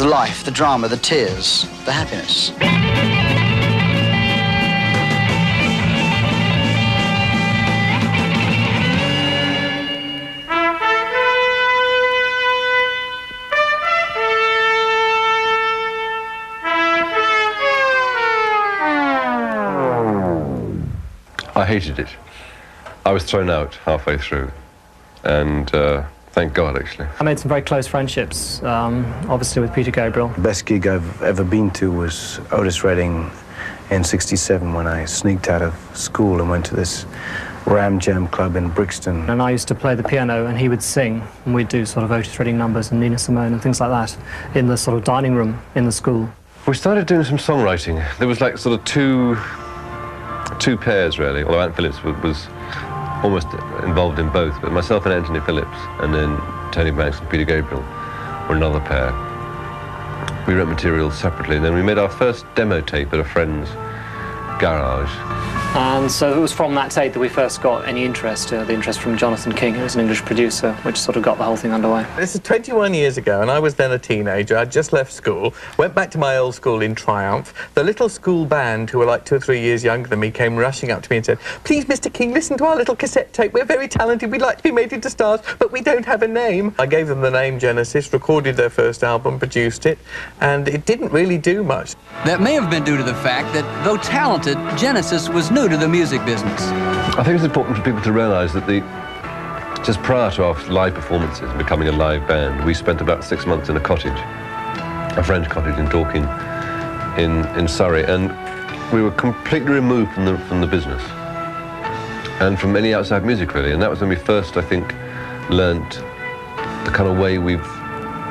the life, the drama, the tears, the happiness. I hated it. I was thrown out halfway through, and thank God, actually. I made some very close friendships, obviously with Peter Gabriel. The best gig I've ever been to was Otis Redding in '67 when I sneaked out of school and went to this Ram Jam club in Brixton. And I used to play the piano and he would sing, and we'd do sort of Otis Redding numbers and Nina Simone and things like that in the sort of dining room in the school. We started doing some songwriting. There was like sort of two pairs, really, although Ant Phillips was almost involved in both, but myself and Anthony Phillips, and then Tony Banks and Peter Gabriel were another pair. We wrote material separately, and then we made our first demo tape at a friend's garage. And so it was from that tape that we first got any interest, the interest from Jonathan King, who was an English producer, which sort of got the whole thing underway. This is 21 years ago, and I was then a teenager. I'd just left school, went back to my old school in Triumph. The little school band, who were like 2 or 3 years younger than me, came rushing up to me and said, "Please, Mr. King, listen to our little cassette tape. We're very talented. We'd like to be made into stars, but we don't have a name." I gave them the name Genesis, recorded their first album, produced it, and it didn't really do much. That may have been due to the fact that, though talented, Genesis was new to the music business. I think it's important for people to realise that just prior to our live performances and becoming a live band, we spent about 6 months in a cottage, a French cottage in Dorking in Surrey, and we were completely removed from the business and from any outside music, really. And that was when we first, I think, learnt the kind of way we're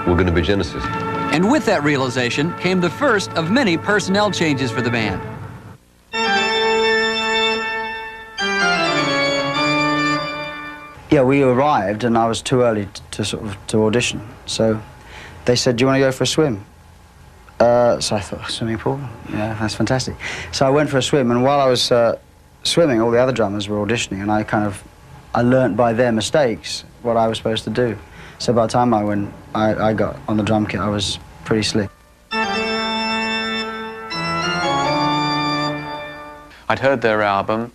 going to be Genesis. And with that realization came the first of many personnel changes for the band. Yeah, we arrived and I was too early to audition. So they said, "Do you want to go for a swim?" So I thought, swimming pool? Yeah, that's fantastic. So I went for a swim, and while I was swimming, all the other drummers were auditioning, and I learnt by their mistakes what I was supposed to do. So by the time I got on the drum kit, I was pretty slick. I'd heard their album,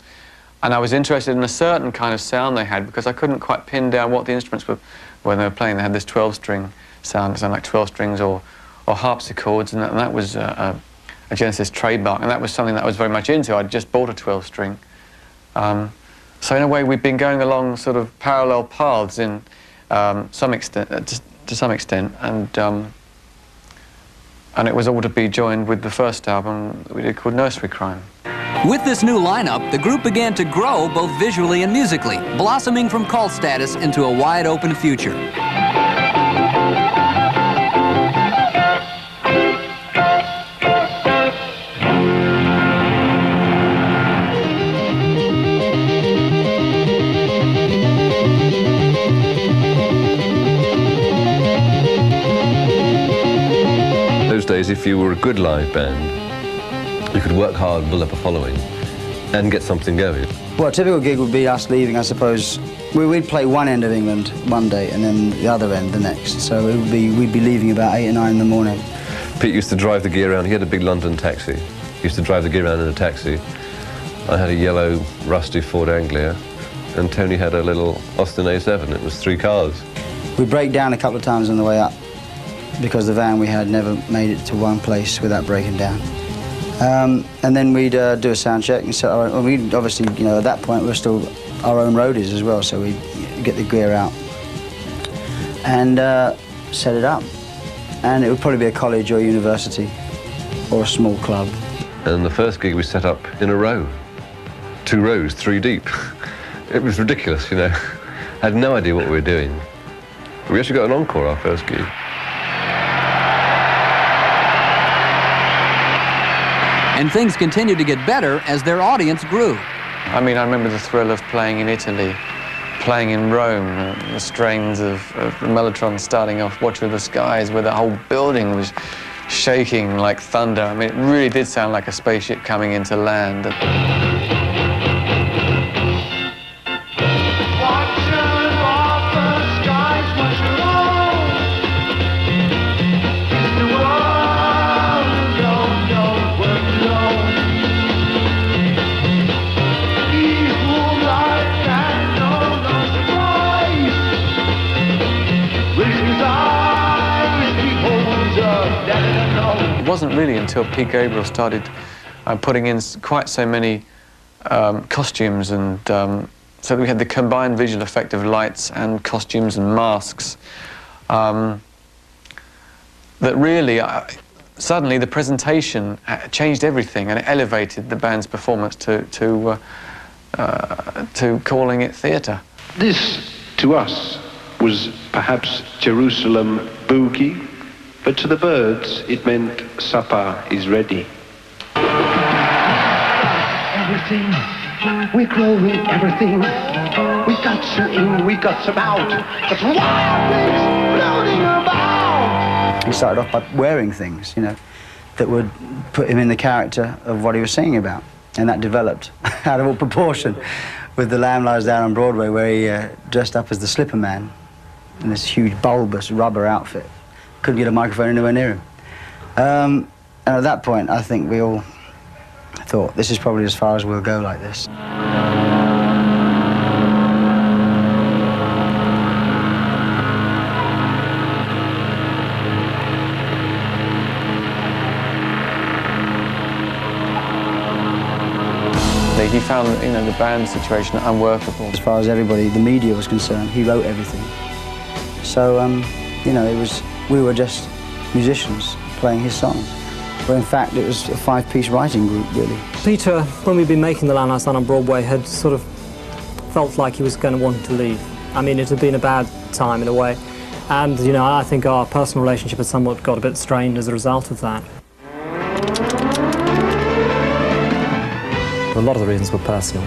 and I was interested in a certain kind of sound they had, because I couldn't quite pin down what the instruments were when they were playing. They had this 12-string sound, it sounded like 12 strings or harpsichords, and that was a Genesis trademark, and that was something that I was very much into. I'd just bought a 12-string. So in a way, we'd been going along sort of parallel paths in some extent, to some extent, and it was all to be joined with the first album that we did called Nursery Crime. With this new lineup, the group began to grow both visually and musically, blossoming from cult status into a wide-open future. Those days, if you were a good live band, you could work hard, build up a following, and get something going. Well, a typical gig would be us leaving, I suppose. We'd play one end of England one day and then the other end the next. So we'd be leaving about 8 or 9 in the morning. Pete used to drive the gear around. He had a big London taxi. He used to drive the gear around in a taxi. I had a yellow, rusty Ford Anglia, and Tony had a little Austin A7. It was 3 cars. We'd break down a couple of times on the way up because the van we had never made it to one place without breaking down. And then we'd do a sound check and set our own. We'd obviously, you know, at that point we were still our own roadies as well, so we'd get the gear out and set it up. And it would probably be a college or university or a small club. And the first gig we set up in a row, 2 rows, 3 deep. It was ridiculous, you know. I had no idea what we were doing. We actually got an encore our first gig. And things continued to get better as their audience grew. I mean, I remember the thrill of playing in Italy, playing in Rome, the strains of the Mellotron starting off Watch of the Skies, where the whole building was shaking like thunder. I mean, it really did sound like a spaceship coming into land. The world wasn't really until Pete Gabriel started putting in quite so many costumes, and so that we had the combined visual effect of lights and costumes and masks, that really, suddenly the presentation changed everything, and it elevated the band's performance to calling it theatre. This, to us, was perhaps Jerusalem boogie, but to the birds it meant supper is ready. Everything, we're growing everything. We got some in, we got some out. That's wild things floating about. He started off by wearing things, you know, that would put him in the character of what he was singing about. And that developed out of all proportion with The Lamb Lies Down on Broadway, where he dressed up as the Slipper Man in this huge bulbous rubber outfit. Couldn't get a microphone anywhere near him. And at that point, I think we all thought, this is probably as far as we'll go like this. He found, you know, the band situation unworkable. As far as everybody, the media was concerned, he wrote everything. So, you know, we were just musicians playing his songs. But in fact, it was a five-piece writing group, really. Peter, when we'd been making The Lamb Lies Down on Broadway, had sort of felt like he was going to want to leave. I mean, it had been a bad time in a way. And, you know, I think our personal relationship had somewhat got a bit strained as a result of that. A lot of the reasons were personal.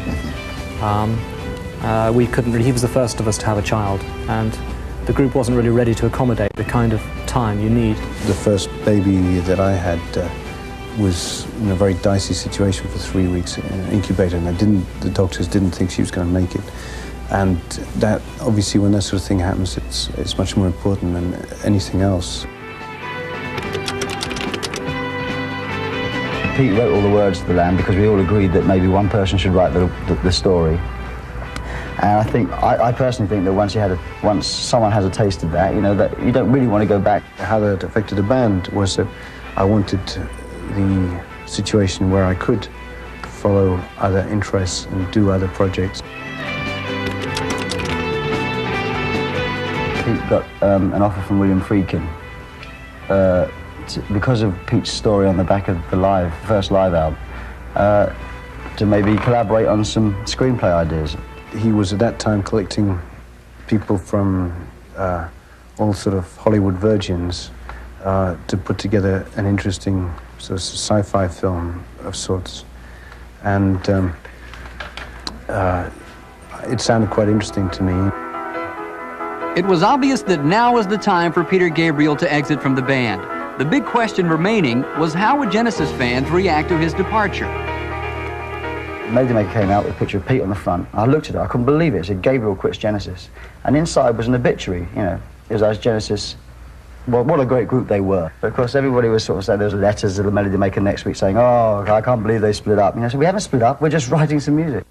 We couldn't really, he was the first of us to have a child, and the group wasn't really ready to accommodate the kind of time you need. The first baby that I had was in a very dicey situation for 3 weeks in an incubator, and the doctors didn't think she was going to make it. And that, obviously, when that sort of thing happens, it's much more important than anything else. Pete wrote all the words to The Lamb because we all agreed that maybe one person should write the story. And I think, I personally think that once someone has a taste of that, you know, that you don't really want to go back. How that affected the band was that I wanted the situation where I could follow other interests and do other projects. Pete got an offer from William Friedkin because of Pete's story on the back of the first live album, to maybe collaborate on some screenplay ideas. He was at that time collecting people from all sort of Hollywood virgins to put together an interesting sort of sci-fi film of sorts. And it sounded quite interesting to me. It was obvious that now was the time for Peter Gabriel to exit from the band. The big question remaining was how would Genesis fans react to his departure? Melody Maker came out with a picture of Pete on the front. I looked at it, I couldn't believe it. It said, Gabriel quits Genesis. And inside was an obituary, you know. It was as Genesis, well, what a great group they were. But of course, everybody was sort of saying, there was letters to the Melody Maker next week saying, oh, I can't believe they split up. You know, so we haven't split up, we're just writing some music.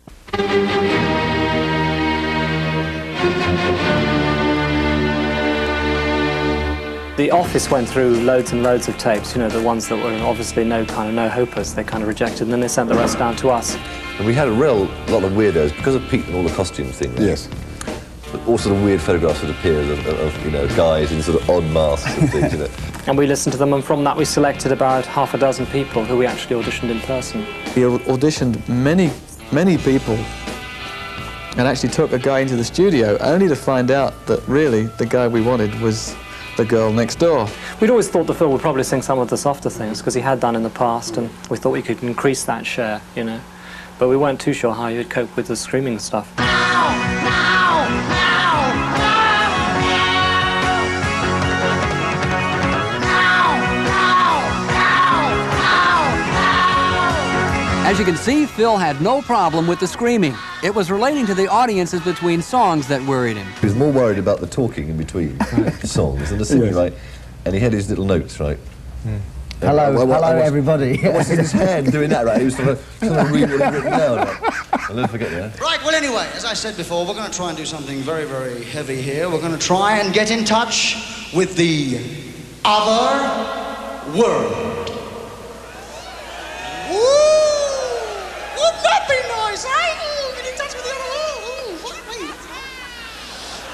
The office went through loads and loads of tapes, you know, the ones that were obviously no-hopers, they kind of rejected, and then they sent the rest down to us. And we had a lot of weirdos, because of Pete and all the costume things. Yes. But all sort of weird photographs would appear of you know, guys in sort of odd masks and things, you know. And we listened to them, and from that we selected about half a dozen people who we actually auditioned in person. We auditioned many people and actually took a guy into the studio, only to find out that really the guy we wanted was the girl next door. We'd always thought that Phil would probably sing some of the softer things because he had done in the past, and we thought we could increase that share, you know. But we weren't too sure how he would cope with the screaming stuff. As you can see, Phil had no problem with the screaming. It was relating to the audiences between songs that worried him. He was more worried about the talking in between songs than the singing, right? And he had his little notes, right? Hello, everybody. I was in his hand doing that, right? He was sort of reading what he'd written down. Right? I'll never forget that. Right, well, anyway, as I said before, we're going to try and do something very, very heavy here. We're going to try and get in touch with the other world.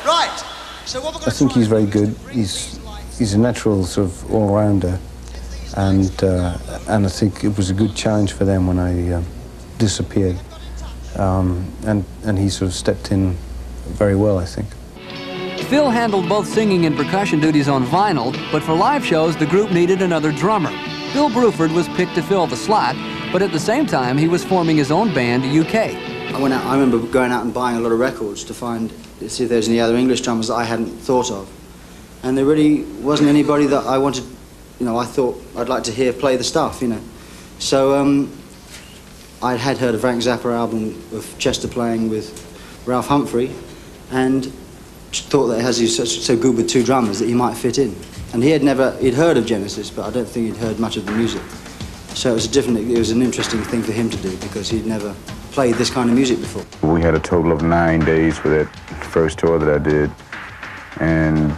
Right. So what we're going I think he's very good. He's a natural sort of all-rounder, and I think it was a good challenge for them when I disappeared, and he sort of stepped in very well, I think. Phil handled both singing and percussion duties on vinyl, but for live shows, the group needed another drummer. Bill Bruford was picked to fill the slot, but at the same time, he was forming his own band, UK. I remember going out and buying a lot of records to see if there's any other English drummers that I hadn't thought of. And there really wasn't anybody that I wanted, I thought I'd like to hear play the stuff, So I had heard a Frank Zappa album of Chester playing with Ralph Humphrey, and thought that as he's so good with two drummers that he might fit in. And he'd heard of Genesis, but I don't think he'd heard much of the music. So it was an interesting thing for him to do, because he'd never played this kind of music before. We had a total of 9 days for that first tour that I did. And,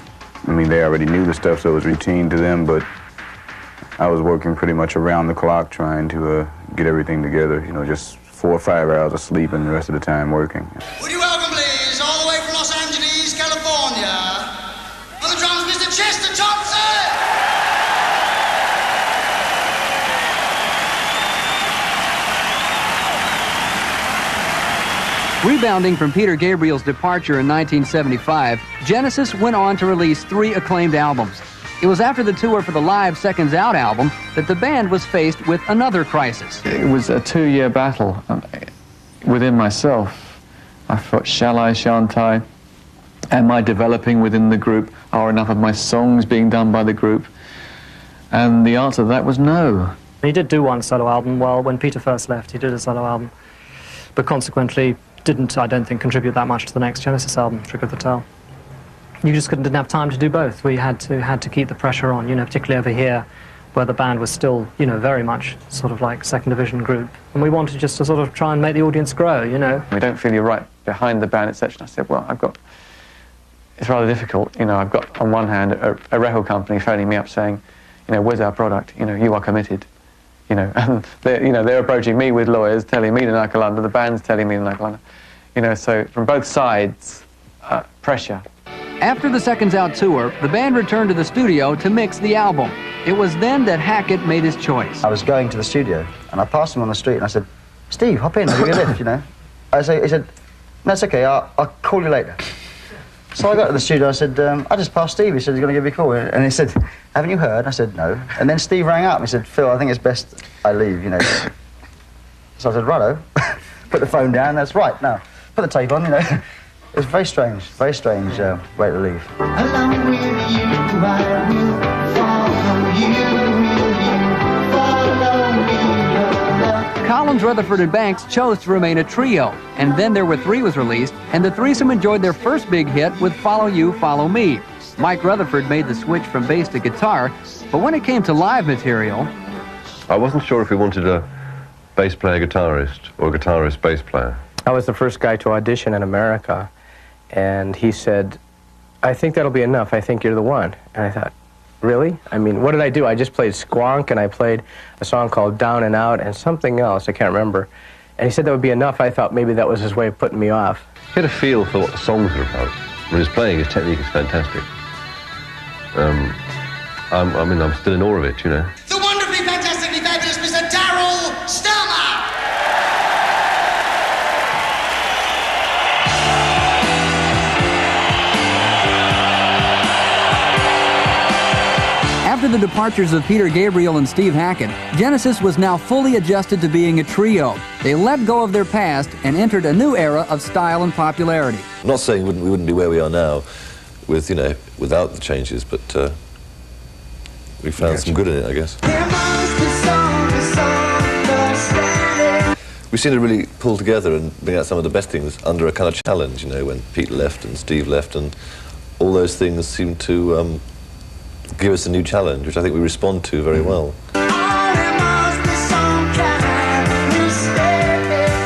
I mean, they already knew the stuff, so it was routine to them, but I was working pretty much around the clock trying to get everything together, just 4 or 5 hours of sleep and the rest of the time working. Would you welcome, please, all the way from Los Angeles, California, on the drums, Mr. Chester Thompson! Rebounding from Peter Gabriel's departure in 1975, Genesis went on to release 3 acclaimed albums. It was after the tour for the live Seconds Out album that the band was faced with another crisis. It was a 2-year battle within myself. I thought, shall I, shan't I? Am I developing within the group? Are enough of my songs being done by the group? And the answer to that was no. He did do one solo album. Well, when Peter first left, he did a solo album, but consequently didn't, I don't think, contribute that much to the next Genesis album, Trick of the Tail. You just didn't have time to do both. We had to keep the pressure on, particularly over here, where the band was still, very much sort of like second division group. And we wanted just to sort of try and make the audience grow, We don't feel you're right behind the band, etc. I said, well, it's rather difficult, I've got, on one hand, a record company phoning me up saying, where's our product? You are committed. And they're approaching me with lawyers, telling me to knuckle under, the band's telling me to knuckle under. So from both sides, pressure. After the Seconds Out tour, the band returned to the studio to mix the album. It was then that Hackett made his choice. I was going to the studio, and I passed him on the street, and I said, Steve, hop in, I'll give you a lift, He said, no, it's okay, I'll call you later. So I got to the studio, I said, I just passed Steve, he said he's going to give you a call. And he said, haven't you heard? I said, no. And then Steve rang up and he said, Phil, I think it's best I leave, So I said, righto. Put the phone down, that's right, now, put the tape on, It was very strange way to leave. Along with you, I will follow you, follow me. Collins, Rutherford, and Banks chose to remain a trio, and then There Were Three was released, and the threesome enjoyed their first big hit with Follow You, Follow Me. Mike Rutherford made the switch from bass to guitar, but when it came to live material... I wasn't sure if we wanted a bass player guitarist or a guitarist bass player. I was the first guy to audition in America, and he said, I think that'll be enough, I think you're the one. And I thought, really? I mean, what did I do? I just played Squonk, and I played a song called Down and Out, and something else, I can't remember. And he said that would be enough. I thought maybe that was his way of putting me off. He had a feel for what the songs are about. When he's playing, his technique is fantastic. I'm still in awe of it, The wonderfully, fantastically fabulous Mr. Darryl Stelmach! After the departures of Peter Gabriel and Steve Hackett, Genesis was now fully adjusted to being a trio. They let go of their past and entered a new era of style and popularity. I'm not saying we wouldn't be where we are now with, without the changes, but we found some good in it, I guess. We seem to really pull together and bring out some of the best things under a kind of challenge, when Pete left and Steve left, and all those things seem to give us a new challenge, which I think we respond to very well.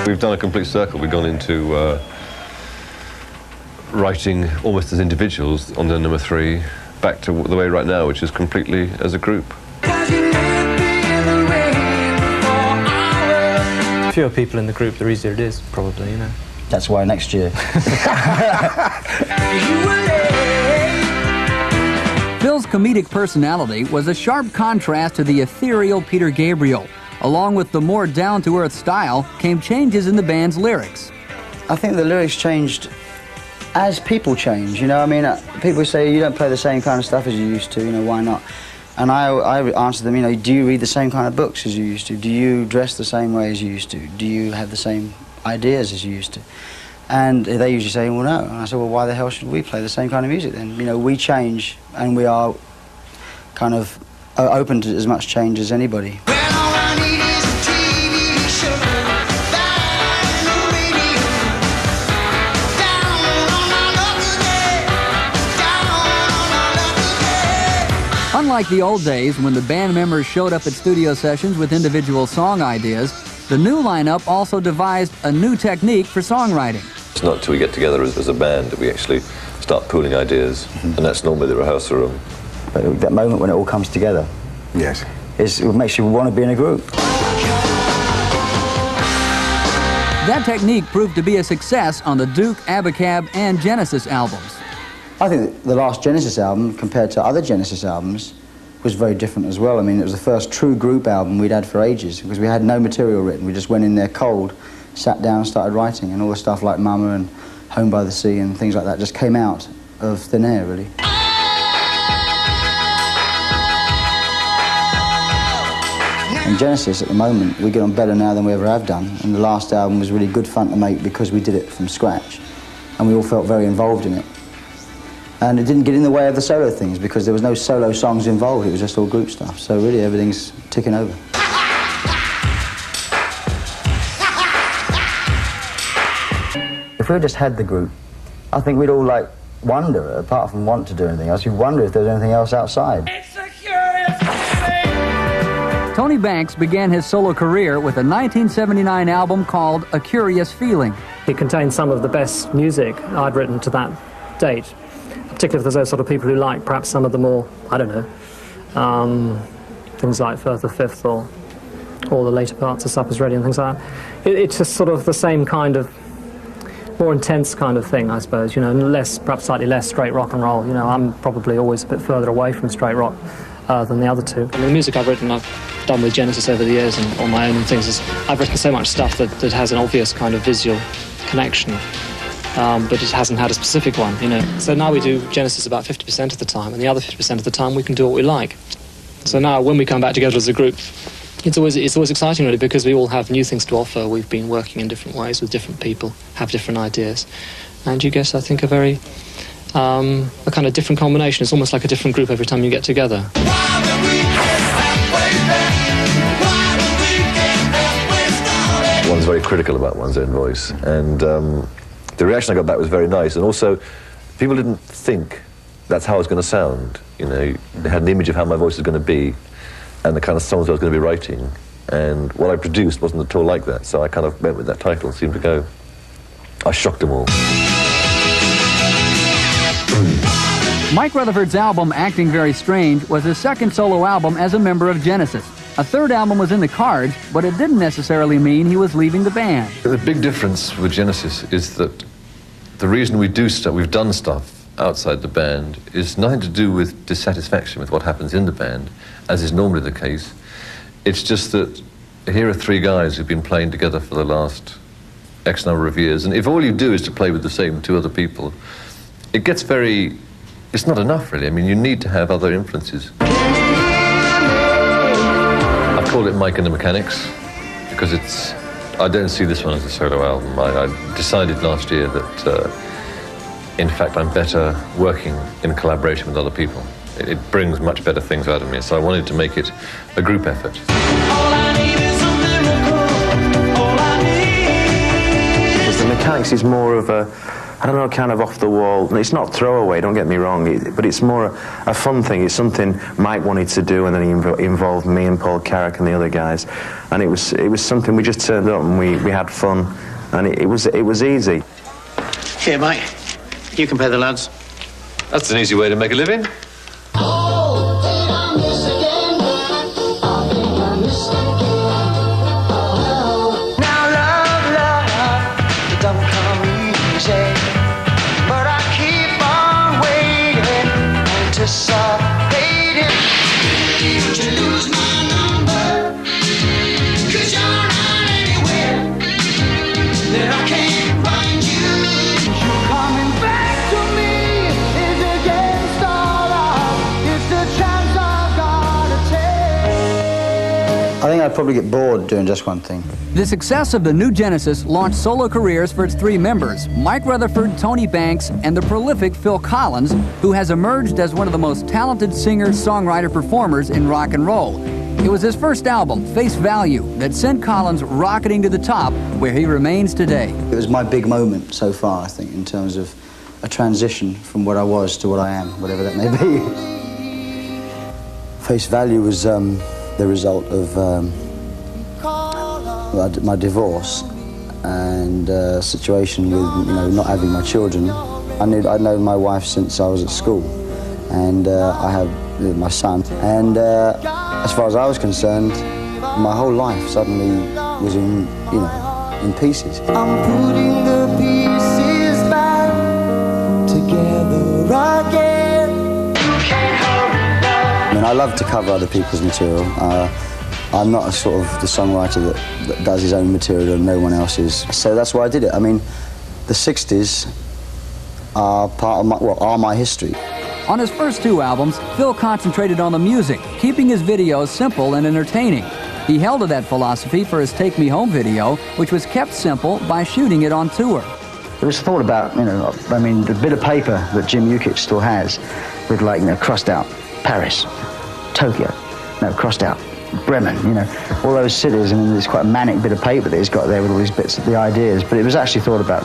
We've done a complete circle. We've gone into writing almost as individuals on the number 3, back to the way right now, which is completely as a group. Fewer people in the group, the easier it is, probably, That's why next year. Phil's comedic personality was a sharp contrast to the ethereal Peter Gabriel. Along with the more down-to-earth style came changes in the band's lyrics. I think the lyrics changed as people change, you know. I mean, people say you don't play the same kind of stuff as you used to, you know, why not? And I answer them, you know, do you read the same kind of books as you used to? Do you dress the same way as you used to? Do you have the same ideas as you used to? And they usually say, well, no. And I said, well, why the hell should we play the same kind of music then? You know, we change, and we are kind of open to as much change as anybody. Unlike the old days when the band members showed up at studio sessions with individual song ideas, the new lineup also devised a new technique for songwriting. It's not till we get together as a band that we actually start pooling ideas, and that's normally the rehearsal room. But that moment when it all comes together, Yes. it makes you want to be in a group. That technique proved to be a success on the Duke, Abacab, and Genesis albums. I think the last Genesis album, compared to other Genesis albums, was very different as well. I mean, it was the first true group album we'd had for ages, because we had no material written. We just went in there cold, sat down and started writing, and all the stuff like Mama and Home by the Sea and things like that just came out of thin air, really. And Genesis, at the moment, we get on better now than we ever have done, and the last album was really good fun to make because we did it from scratch, and we all felt very involved in it. And it didn't get in the way of the solo things because there was no solo songs involved, it was just all group stuff. So really everything's ticking over. If we just had the group, I think we'd all like wonder, apart from want to do anything else, we'd wonder if there's anything else outside. Tony Banks began his solo career with a 1979 album called A Curious Feeling. It contained some of the best music I'd written to that date, particularly for those sort of people who like perhaps some of the more, I don't know, things like Firth the Fifth or all the later parts of Supper's Ready and things like that. It's just sort of the same kind of, more intense kind of thing, I suppose, you know, less, perhaps slightly less straight rock and roll. You know, I'm probably always a bit further away from straight rock than the other two. I mean, the music I've written, I've done with Genesis over the years and on my own and things, is I've written so much stuff that has an obvious kind of visual connection. But it hasn't had a specific one, you know. So now we do Genesis about 50% of the time, and the other 50% of the time we can do what we like. So now when we come back together as a group, it's always exciting, really, because we all have new things to offer. We've been working in different ways with different people, have different ideas, and you get, I think, a very a kind of different combination. It's almost like a different group every time you get together. One's very critical about one's own voice, and the reaction I got back was very nice, and also people didn't think that's how I was going to sound. You know, they had an image of how my voice was going to be and the kind of songs I was going to be writing, and what I produced wasn't at all like that, so I kind of went with that title, seemed to go. I shocked them all. Mike Rutherford's album, Acting Very Strange, was his second solo album as a member of Genesis. A third album was in the cards, but it didn't necessarily mean he was leaving the band. The big difference with Genesis is that the reason we do stuff, we've done stuff outside the band, is nothing to do with dissatisfaction with what happens in the band, as is normally the case. It's just that here are three guys who've been playing together for the last X number of years, and if all you do is to play with the same two other people, it gets very, it's not enough really. I mean, you need to have other influences. I call it Mike and the Mechanics because it's, I don't see this one as a solo album. I decided last year that in fact I'm better working in collaboration with other people. It brings much better things out of me, so I wanted to make it a group effort. The Mechanics is more of a, I don't know, kind of off the wall. It's not throwaway, don't get me wrong, but it's more a fun thing. It's something Mike wanted to do, and then he involved me and Paul Carrick and the other guys, and it was something we just turned up and we had fun, and it was easy. Here, Mike, you can pay the lads. That's an easy way to make a living. Now love, don't come easy, but I keep I think I'd probably get bored doing just one thing. The success of the new Genesis launched solo careers for its three members, Mike Rutherford, Tony Banks, and the prolific Phil Collins, who has emerged as one of the most talented singer, songwriter, performers in rock and roll. It was his first album, Face Value, that sent Collins rocketing to the top, where he remains today. It was my big moment so far, I think, in terms of a transition from what I was to what I am, whatever that may be. Face Value was the result of my divorce and a situation with, not having my children. I'd known my wife since I was at school, and I had my son. And as far as I was concerned, my whole life suddenly was in pieces. I'm putting the pieces back together again. You can't hurry now. I mean, I love to cover other people's material. I'm not a sort of the songwriter that does his own material and no one else's. So that's why I did it. I mean, the 60s are part of are my history. On his first two albums, Phil concentrated on the music, keeping his videos simple and entertaining. He held to that philosophy for his Take Me Home video, which was kept simple by shooting it on tour. It was thought about, the bit of paper that Jim Yukich still has with, crossed out Paris, Tokyo, crossed out Bremen, all those cities. I mean, there's quite a manic bit of paper that he's got there with all these bits of the ideas, but it was actually thought about.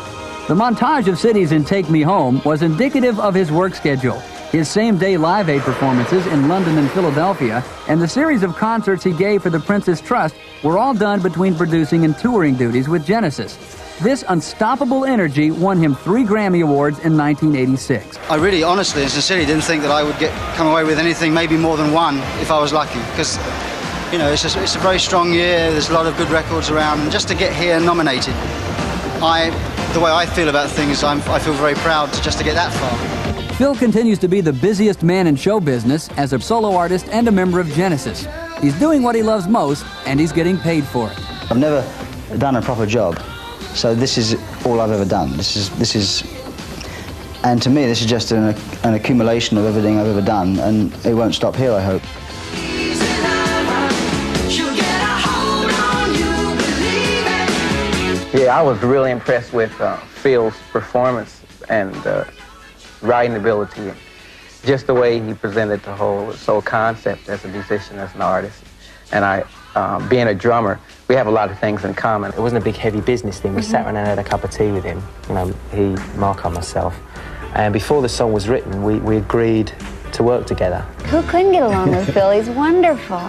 The montage of cities in Take Me Home was indicative of his work schedule. His same-day Live Aid performances in London and Philadelphia, and the series of concerts he gave for the Prince's Trust were all done between producing and touring duties with Genesis. This unstoppable energy won him 3 Grammy Awards in 1986. I really, honestly and sincerely didn't think that I would come away with anything, maybe more than one, if I was lucky, because, it's a very strong year, there's a lot of good records around, and just to get here nominated, the way I feel about things, I feel very proud just to get that far. Phil continues to be the busiest man in show business as a solo artist and a member of Genesis. He's doing what he loves most, and he's getting paid for it. I've never done a proper job, so this is all I've ever done. This is, and to me, this is just an accumulation of everything I've ever done, and it won't stop here, I hope. Yeah, I was really impressed with Phil's performance and writing ability, and just the way he presented the whole concept as a musician, as an artist. And being a drummer, we have a lot of things in common. It wasn't a big, heavy business thing. We sat around and had a cup of tea with him, he, Mark, and myself. And before the song was written, we agreed to work together. Who couldn't get along with Phil? He's wonderful.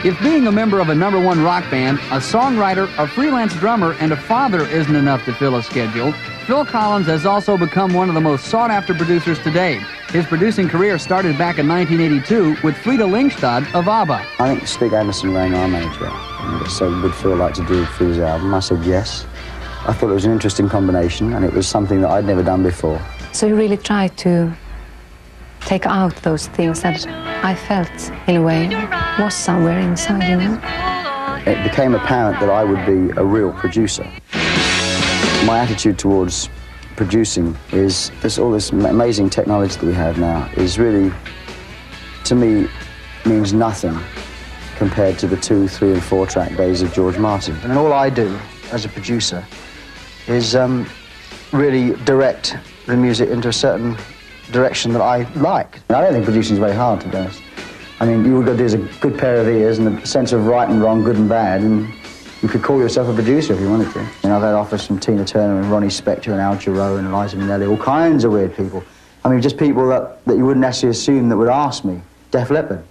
If being a member of a #1 rock band, a songwriter, a freelance drummer, and a father isn't enough to fill a schedule, Phil Collins has also become one of the most sought-after producers today. His producing career started back in 1982 with Frida Lyngstad of ABBA. I think Stig Anderson rang our manager and said, would Phil like to do Phil's album? I said yes. I thought it was an interesting combination, and it was something that I'd never done before. So you really tried to take out those things that I felt, in a way, was somewhere inside, It became apparent that I would be a real producer. My attitude towards producing is all this amazing technology that we have now is really, to me, means nothing compared to the 2, 3, and 4-track days of George Martin. And all I do as a producer is really direct the music into a certain direction that I like. I don't think producing is very hard, to be honest. I mean, all you've got to do is a good pair of ears and a sense of right and wrong, good and bad, and you could call yourself a producer if you wanted to. I've had offers from Tina Turner and Ronnie Spector and Al Jarreau and Eliza Minnelli, all kinds of weird people. I mean, just people that you wouldn't necessarily assume that would ask me. Def Leppard,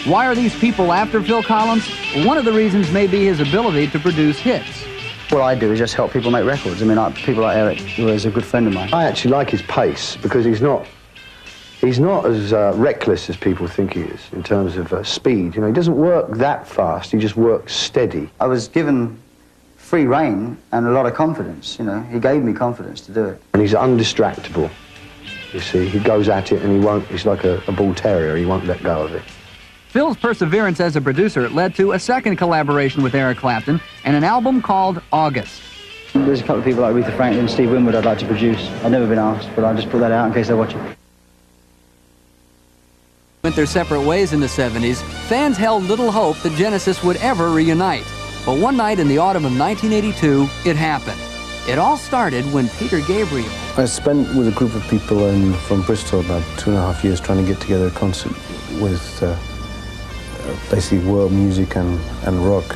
Why are these people after Phil Collins? One of the reasons may be his ability to produce hits. What I do is just help people make records. I mean, people like Eric, who is a good friend of mine. I actually like his pace because he's not as reckless as people think he is in terms of speed. He doesn't work that fast. He just works steady. I was given free rein and a lot of confidence. He gave me confidence to do it. And he's undistractable. You see, he goes at it and he won't. He's like a bull terrier. He won't let go of it. Phil's perseverance as a producer led to a second collaboration with Eric Clapton and an album called August. There's a couple of people like Aretha Franklin and Steve Winwood I'd like to produce. I've never been asked, but I'll just put that out in case they're watching. Went their separate ways in the 70s, fans held little hope that Genesis would ever reunite. But one night in the autumn of 1982, it happened. It all started when Peter Gabriel... I spent with a group of people from Bristol about 2.5 years trying to get together a concert with basically world music and rock.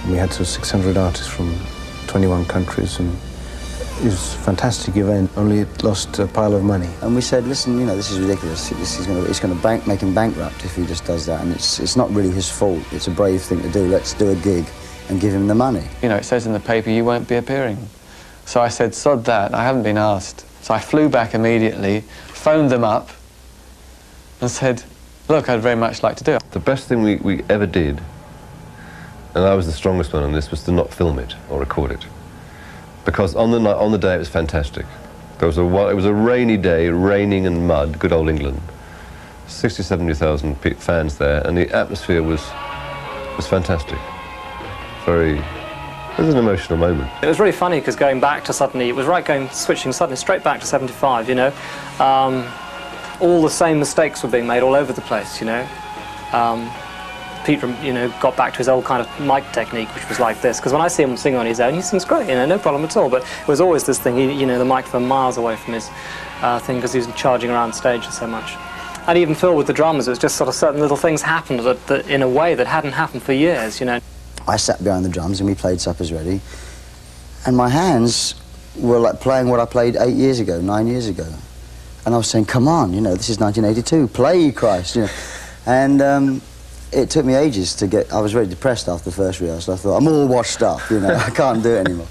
And we had sort of 600 artists from 21 countries, and it was a fantastic event, only it lost a pile of money. And we said, listen, you know, this is ridiculous. It's going to make him bankrupt if he just does that. And it's not really his fault. It's a brave thing to do. Let's do a gig and give him the money. You know, it says in the paper you won't be appearing. So I said, sod that, I haven't been asked. So I flew back immediately, phoned them up, and said, look, I'd very much like to do it. The best thing we ever did, and I was the strongest one on this, was to not film it or record it. Because on the day it was fantastic. It was a rainy day, raining and mud, good old England. 60,000, 70,000 fans there, and the atmosphere was fantastic. It was an emotional moment. It was really funny because going back to suddenly, it was switching suddenly straight back to 75, you know. All the same mistakes were being made all over the place, you know. Peter, you know, got back to his old kind of mic technique, which was like this. Because when I see him sing on his own, he sings great, you know, no problem at all. But it was always this thing, you know, the microphone miles away from his thing because he was charging around stage so much. And even Phil with the drummers, it was just sort of certain little things happened that in a way that hadn't happened for years, you know. I sat behind the drums and we played Supper's Ready, and my hands were like playing what I played 8 years ago, 9 years ago. And I was saying, come on, you know, this is 1982, play, Christ, you know. And it took me ages to get, I was very depressed after the first rehearsal. I thought, I'm all washed up, you know, I can't do it anymore.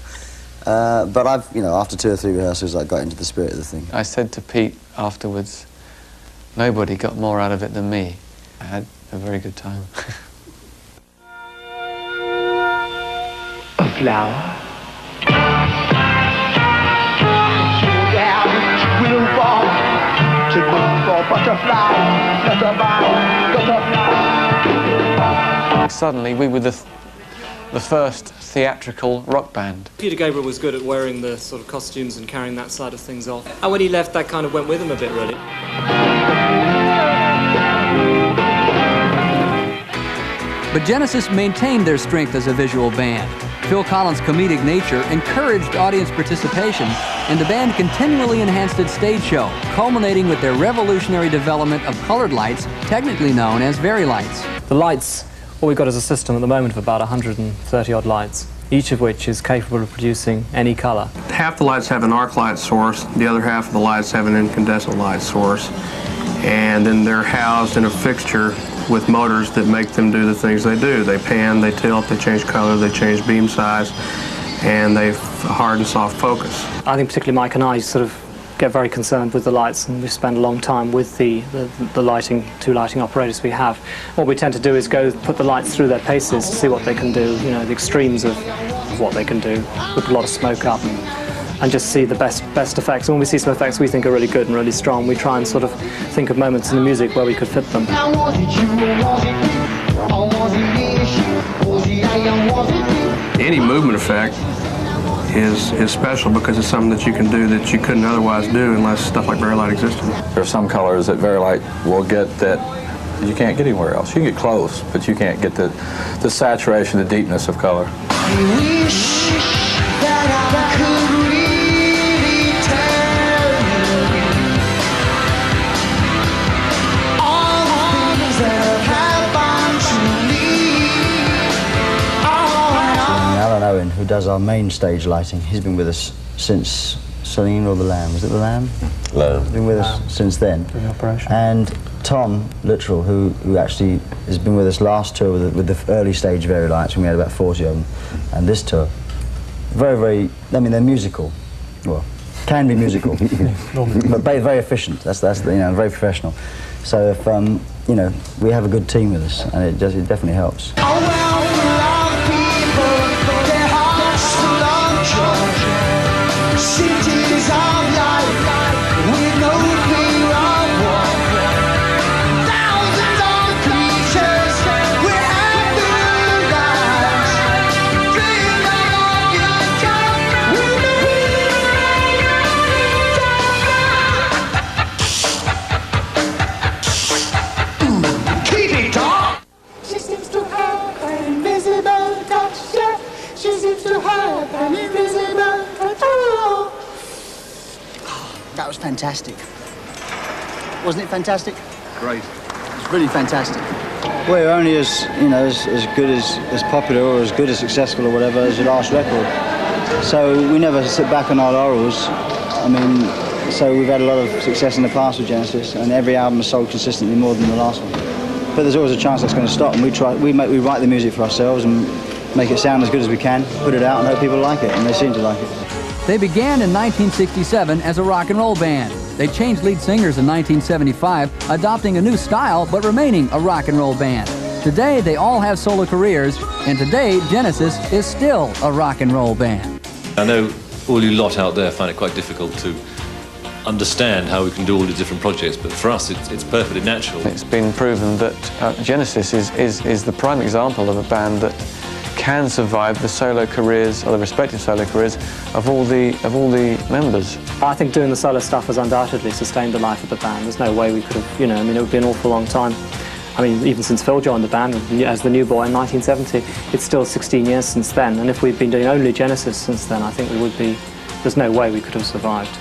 But I've, you know, after 2 or 3 rehearsals, I got into the spirit of the thing. I said to Pete afterwards, nobody got more out of it than me. I had a very good time. A flower. Will fall to look for butterfly, butterfly. Suddenly, we were the first theatrical rock band. Peter Gabriel was good at wearing the sort of costumes and carrying that side of things off. And when he left, that kind of went with him a bit, really. But Genesis maintained their strength as a visual band. Phil Collins' comedic nature encouraged audience participation, and the band continually enhanced its stage show, culminating with their revolutionary development of colored lights, technically known as Vari-Lights. The lights, what we've got is a system at the moment of about 130-odd lights, each of which is capable of producing any color. Half the lights have an arc light source, the other half of the lights have an incandescent light source, and then they're housed in a fixture with motors that make them do the things they do. They pan, they tilt, they change color, they change beam size, and they hard and soft focus. I think particularly Mike and I sort of get very concerned with the lights, and we spend a long time with the lighting, 2 lighting operators we have. What we tend to do is go put the lights through their paces to see what they can do, you know, the extremes of what they can do. We put a lot of smoke up and just see the best effects. And when we see some effects we think are really good and really strong, we try and sort of think of moments in the music where we could fit them. Any movement effect is special because it's something that you can do that you couldn't otherwise do unless stuff like Vari-Light existed. There are some colors that Vari-Light will get that you can't get anywhere else. You can get close, but you can't get the saturation, the deepness of color. Owen, who does our main stage lighting, he's been with us since Celine or The Lamb. Was it The Lamb? Lamb. He's been with us since then. And Tom Luttrell, who actually has been with us last tour with the early stage Vari-Lights, when we had about 40 of them, and this tour. Very, very, I mean, they're musical. Well, can be musical, but very efficient. That's you know, very professional. So if, you know, we have a good team with us, and it definitely helps. Cities of light, with no fear of war. Thousands of creatures with happy lives. Dream of a future with the fantastic. Wasn't it fantastic? Great. It's really fantastic. We're only as, you know, as good as popular or as good as successful or whatever as the last record. So we never sit back on our laurels. I mean, so we've had a lot of success in the past with Genesis, and every album has sold consistently more than the last one. But there's always a chance that's going to stop, and we write the music for ourselves and make it sound as good as we can, put it out and hope people like it, and they seem to like it. They began in 1967 as a rock and roll band. They changed lead singers in 1975, adopting a new style but remaining a rock and roll band. Today, they all have solo careers, and today, Genesis is still a rock and roll band. I know all you lot out there find it quite difficult to understand how we can do all these different projects, but for us, it's perfectly natural. It's been proven that Genesis is the prime example of a band that can survive the solo careers, or the respective solo careers, of all the members. I think doing the solo stuff has undoubtedly sustained the life of the band. There's no way we could have, you know, I mean, it would be an awful long time. I mean, even since Phil joined the band as the new boy in 1970, it's still 16 years since then, and if we'd been doing only Genesis since then, I think we would be, there's no way we could have survived.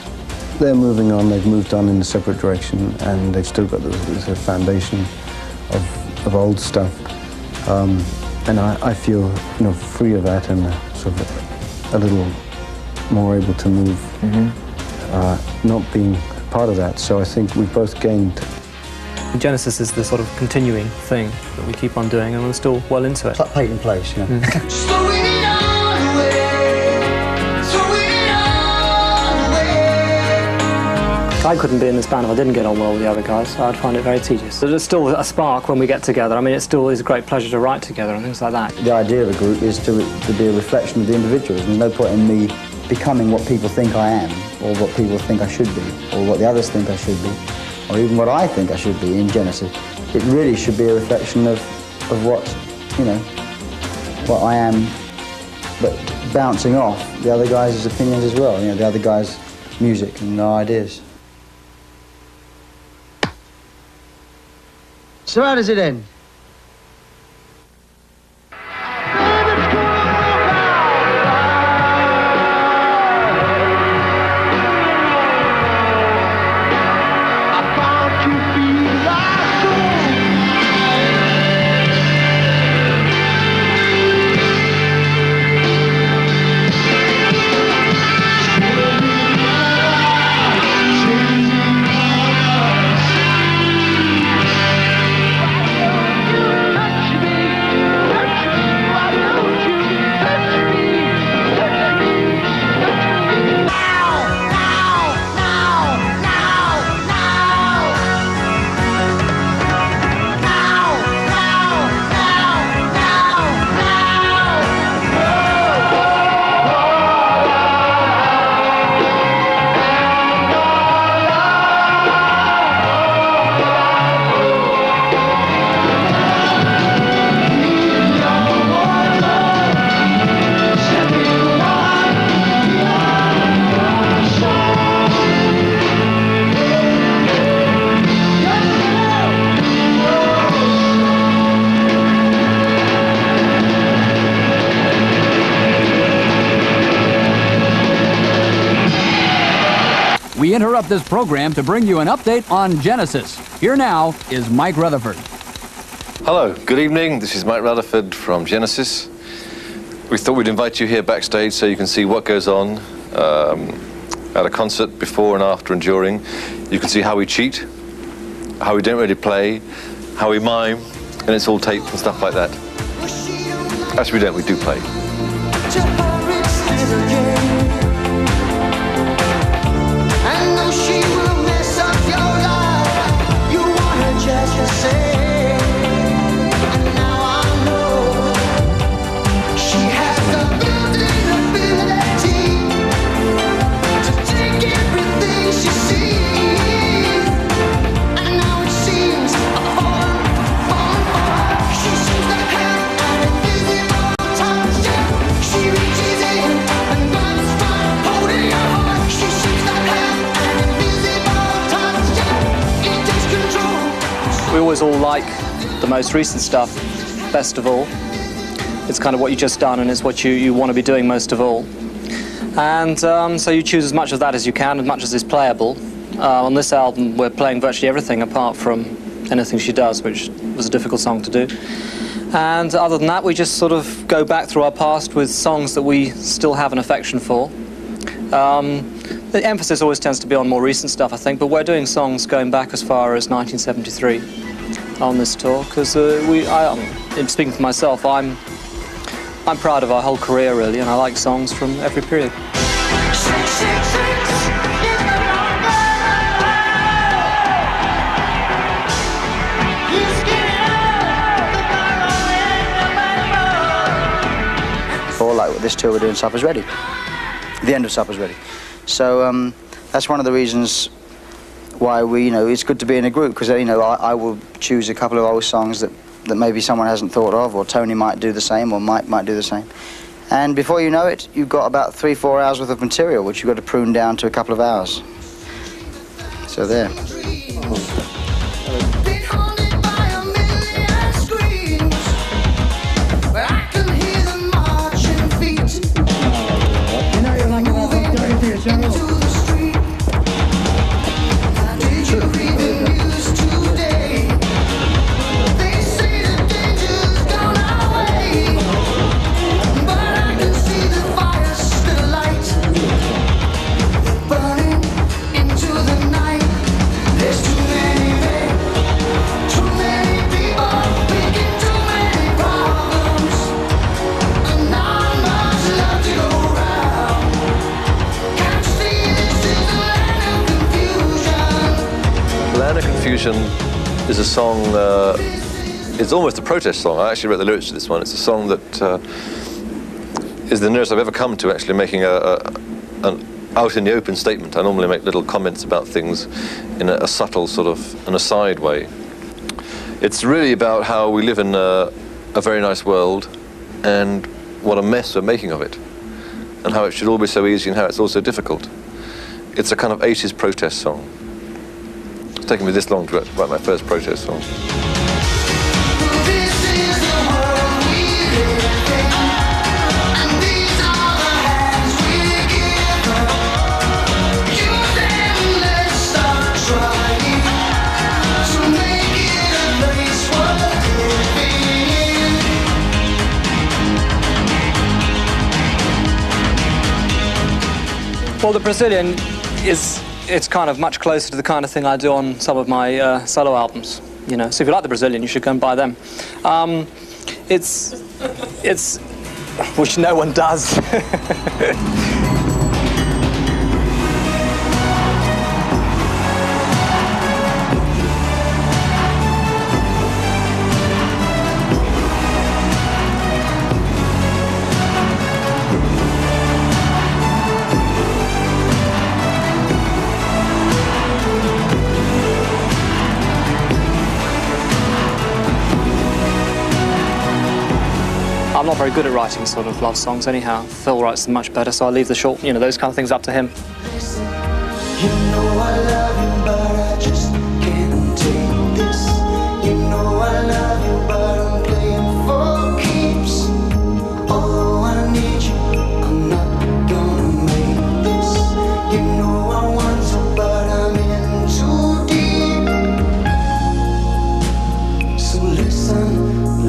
They're moving on, they've moved on in a separate direction, and they've still got the foundation of old stuff. And I feel, you know, free of that and sort of a little more able to move, not being part of that. So I think we've both gained. Genesis is the sort of continuing thing that we keep on doing, and we're still well into it. It's like Peyton Place, you know. I couldn't be in this band if I didn't get on well with the other guys. I'd find it very tedious. There's still a spark when we get together. I mean, it still is a great pleasure to write together and things like that. The idea of a group is to be a reflection of the individuals. There's no point in me becoming what people think I am, or what people think I should be, or what the others think I should be, or even what I think I should be in Genesis. It really should be a reflection of what, you know, what I am, but bouncing off the other guys' opinions as well, you know, the other guys' music and their ideas. So how does it end? We interrupt this program to bring you an update on Genesis. Here now is Mike Rutherford. Hello, good evening. This is Mike Rutherford from Genesis. We thought we'd invite you here backstage so you can see what goes on at a concert before and after and during. You can see how we cheat, how we don't really play, how we mime, and it's all taped and stuff like that. Actually, we don't, we do play. We always all like the most recent stuff best of all. It's kind of what you've just done, and it's what you want to be doing most of all. And so you choose as much of that as you can, as much as is playable. On this album, we're playing virtually everything apart from Anything She Does, which was a difficult song to do. And other than that, we just sort of go back through our past with songs that we still have an affection for. The emphasis always tends to be on more recent stuff, I think, but we're doing songs going back as far as 1973 on this tour, because speaking for myself, I'm proud of our whole career, really, and I like songs from every period. Or like this tour we're doing, Supper's Ready. The end of Supper's Ready. So that's one of the reasons why it's good to be in a group, because I will choose a couple of old songs that maybe someone hasn't thought of, or Tony might do the same, or Mike might do the ssame. And before you know it, you've got about 3-4 hours worth of material, which you've got to prune down to a couple of hours. So there. Confusion is a song, it's almost a protest song. I actually wrote the lyrics to this one. It's a song that is the nearest I've ever come to actually making an out in the open statement. I normally make little comments about things in a subtle sort of an aside way. It's really about how we live in a very nice world and what a mess we're making of it, and how it should all be so easy and how it's all so difficult. It's a kind of 80s protest song. It's taken me this long to write my first protest song. Well, the Brazilian it's kind of much closer to the kind of thing I do on some of my solo albums, So if you like the Brazilian, you should go and buy them. It's which no one does. I'm not very good at writing sort of love songs anyhow. Phil writes them much better, so I leave the short, those kind of things up to him. You know I love you, but I just can't take this. You know I love you, but I'm playing for keeps. Although I need you, I'm not gonna make this. You know I want to, but I'm in too deep. So listen,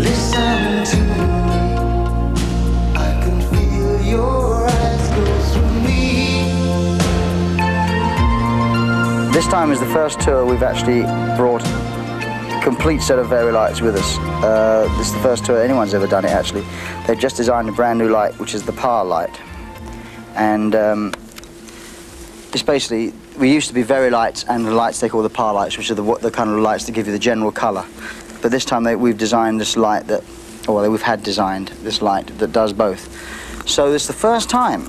listen to me. Your eyes go through me. This time is the first tour we've actually brought a complete set of Vari lights with us. This is the first tour anyone's ever done it, actually. They've just designed a brand new light, which is the Power Light. And it's basically, we used to be Vari lights, and the lights they call the Power Lights, which are the kind of lights that give you the general colour. But this time we've designed this light that, we've had designed this light that does both. So it's the first time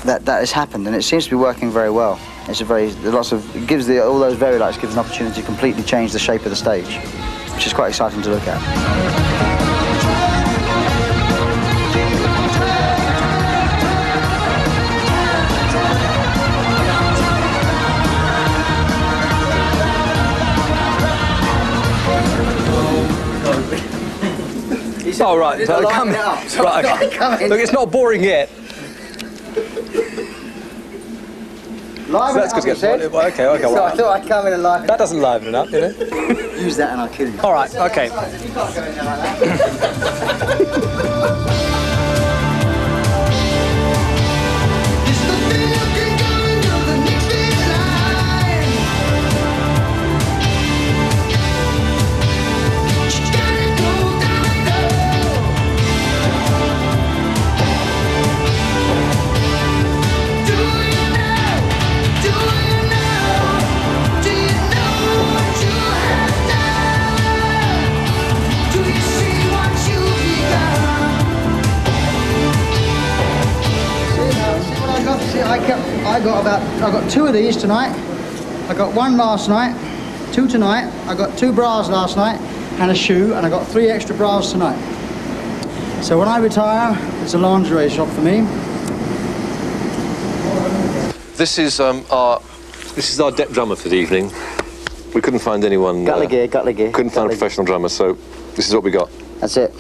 that has happened, and it seems to be working very well. It's it gives all those Vari lights gives an opportunity to completely change the shape of the stage, which is quite exciting to look at. Oh, right. So come in. Right. Look, it's not boring yet. Liven that's it up, good. I said. Okay, okay. So Well, I thought I'd come in and liven that doesn't liven it up, you know. Use that and I'll kill you. All right, okay. You can't go in there like that. I got 2 of these tonight. I got 1 last night, 2 tonight. I got 2 bras last night and a shoe, and I got 3 extra bras tonight. So when I retire, it's a lingerie shop for me. This is our deck drummer for the evening. We couldn't find anyone. Got the gear. Couldn't find a professional drummer, so this is what we got. That's it.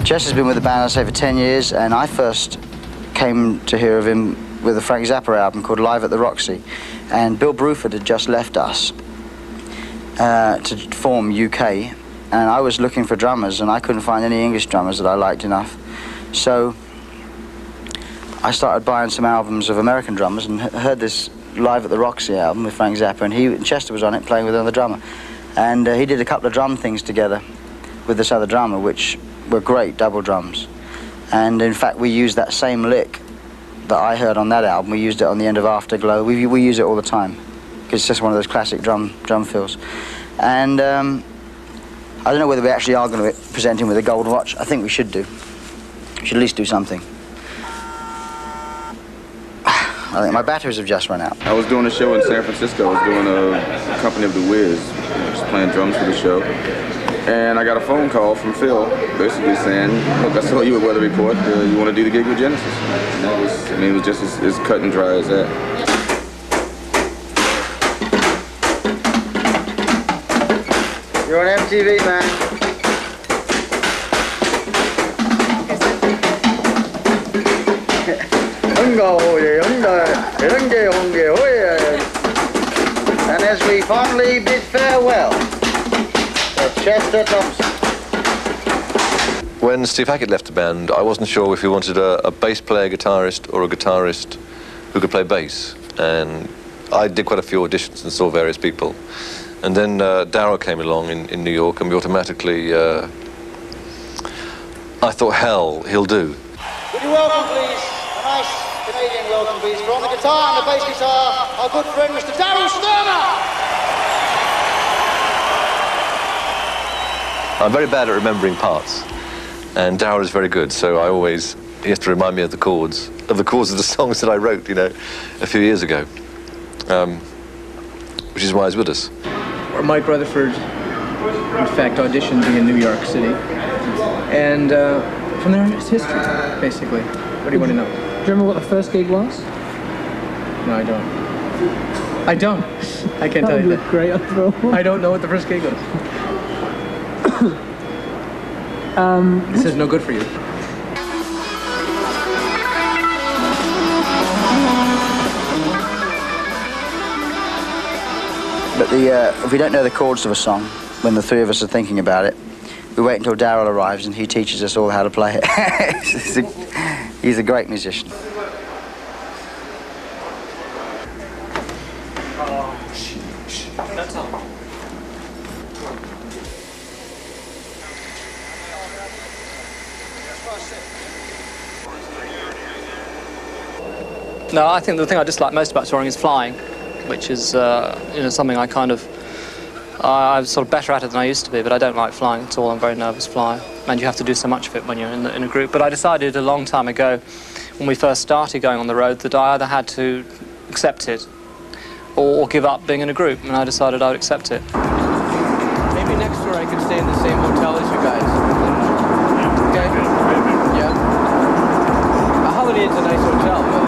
Jess has been with the band, I'd say, for 10 years, and I first came to hear of him with a Frank Zappa album called Live at the Roxy. And Bill Bruford had just left us to form UK, and I was looking for drummers, and I couldn't find any English drummers that I liked enough. So I started buying some albums of American drummers and heard this Live at the Roxy album with Frank Zappa, and Chester was on it playing with another drummer. And he did a couple of drum things together with this other drummer, which were great double drums. And in fact, we used that same lick that I heard on that album. We used it on the end of Afterglow. We use it all the time because it's just one of those classic drum fills. And I don't know whether we actually are going to present him with a gold watch. I think we should do. We should at least do something. I think my batteries have just run out. I was doing a show in San Francisco. I was doing a Company of the Wiz, just playing drums for the show. And I got a phone call from Phil, basically saying, look, I saw you at Weather Report. You want to do the gig with Genesis? And that was, I mean, it was just as cut and dry as that. You're on MTV, man. And as we fondly bid farewell, Chester Thompson. When Steve Hackett left the band, I wasn't sure if he wanted a bass player guitarist or a guitarist who could play bass. And I did quite a few auditions and saw various people. And then Darryl came along in New York, and we automatically, I thought, hell, he'll do. Would you welcome, please, a nice Canadian welcome, please, for on the guitar and the bass guitar, our good friend, Mr. Darryl Sterner! I'm very bad at remembering parts, and Darryl is very good, so he has to remind me of the chords of the songs that I wrote, a few years ago, which is why he's with us. Mike Rutherford, in fact, auditioned in New York City, and from there it's history, basically. What do you want to know? Do you remember what the first gig was? No, I don't. I can't tell you that. Great, I don't know what the first gig was. This is no good for you. But if we don't know the chords of a song, when the 3 of us are thinking about it, we wait until Darryl arrives and he teaches us all how to play it. He's a great musician. No, I think the thing I dislike most about touring is flying, which is something I kind of I'm sort of better at it than I used to be, but I don't like flying at all. I'm a very nervous flyer, and you have to do so much of it when you're in a group. But I decided a long time ago, when we first started going on the road, that I either had to accept it or give up being in a group, and I decided I would accept it. Maybe next tour I could stay in the same hotel as you guys. Okay? Yeah. A Holiday Inn's a nice hotel, but...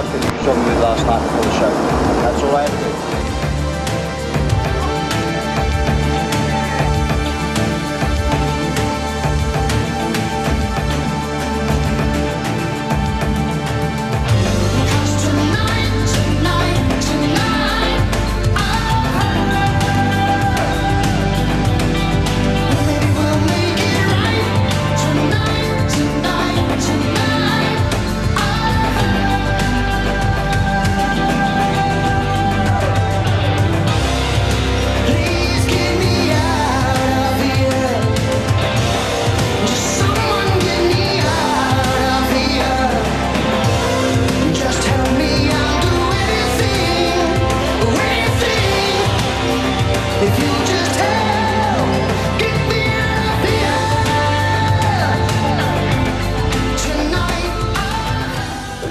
outfit you saw me with last night before the show. That's all I had to do.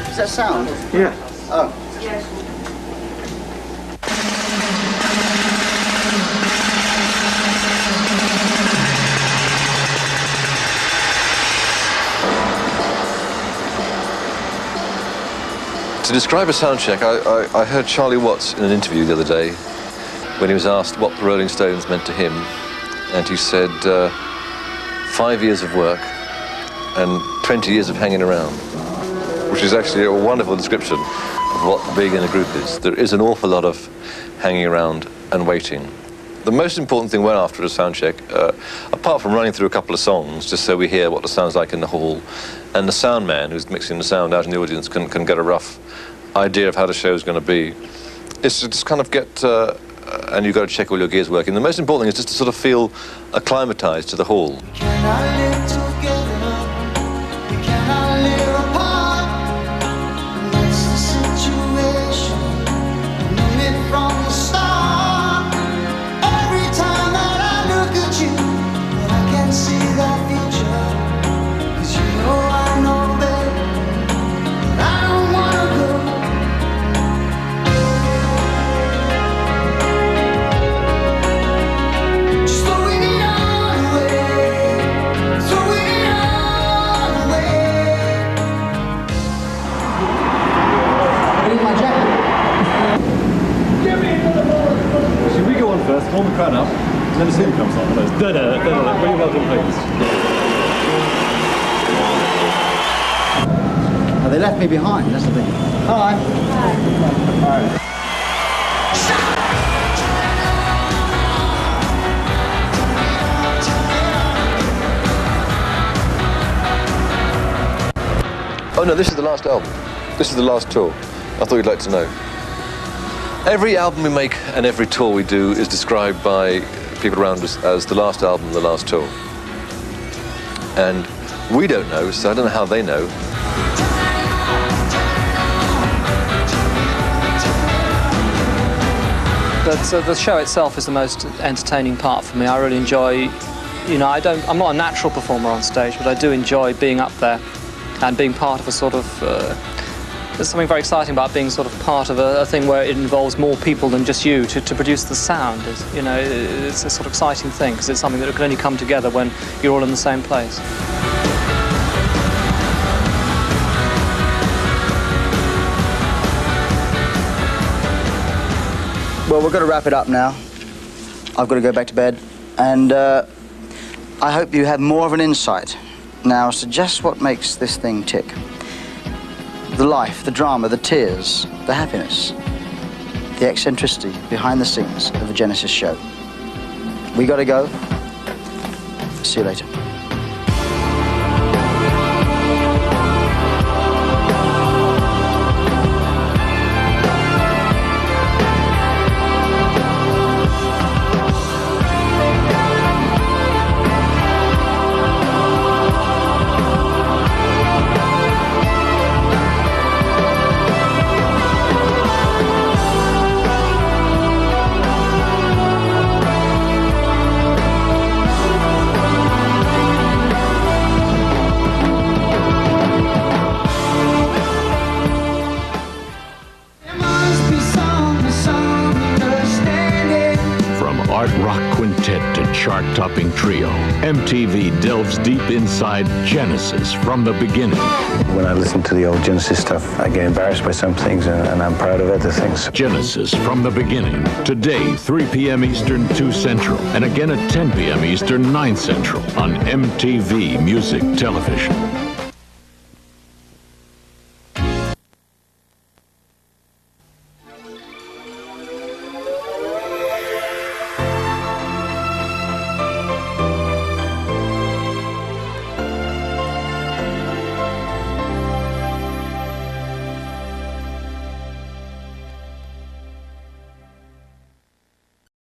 Does that sound? Yeah. Oh. To describe a sound check, I heard Charlie Watts in an interview the other day when he was asked what the Rolling Stones meant to him, and he said 5 years of work and 20 years of hanging around, which is actually a wonderful description of what being in a group is. There is an awful lot of hanging around and waiting. The most important thing we're after at a sound check, apart from running through a couple of songs, just so we hear what it sounds like in the hall, and the sound man who's mixing the sound out in the audience can get a rough idea of how the show's going to be, is to just kind of get, and you've got to check all your gears working. The most important thing is just to sort of feel acclimatized to the hall. Hold the crowd up, then the scene comes on. Really welcome, please. Oh, they left me behind, that's the thing. Hi. Hi. Oh no, this is the last album. This is the last tour. I thought you'd like to know. Every album we make and every tour we do is described by people around us as the last album, the last tour. And we don't know, so I don't know how they know. The show itself is the most entertaining part for me. I really enjoy, I'm not a natural performer on stage, but I do enjoy being up there and being part of a sort of, there's something very exciting about being sort of part of a thing where it involves more people than just you to produce the sound. It's a sort of exciting thing because it's something that can only come together when you're all in the same place. Well, we're going to wrap it up now. I've got to go back to bed. And I hope you have more of an insight now as to just what makes this thing tick. The life, the drama, the tears, the happiness, the eccentricity behind the scenes of the Genesis show. We got to go. See you later. a chart-topping trio. MTV delves deep inside Genesis from the beginning. When I listen to the old Genesis stuff, I get embarrassed by some things and I'm proud of other things. Genesis from the beginning. Today, 3 p.m. Eastern, 2 Central. And again at 10 p.m. Eastern, 9 Central on MTV Music Television.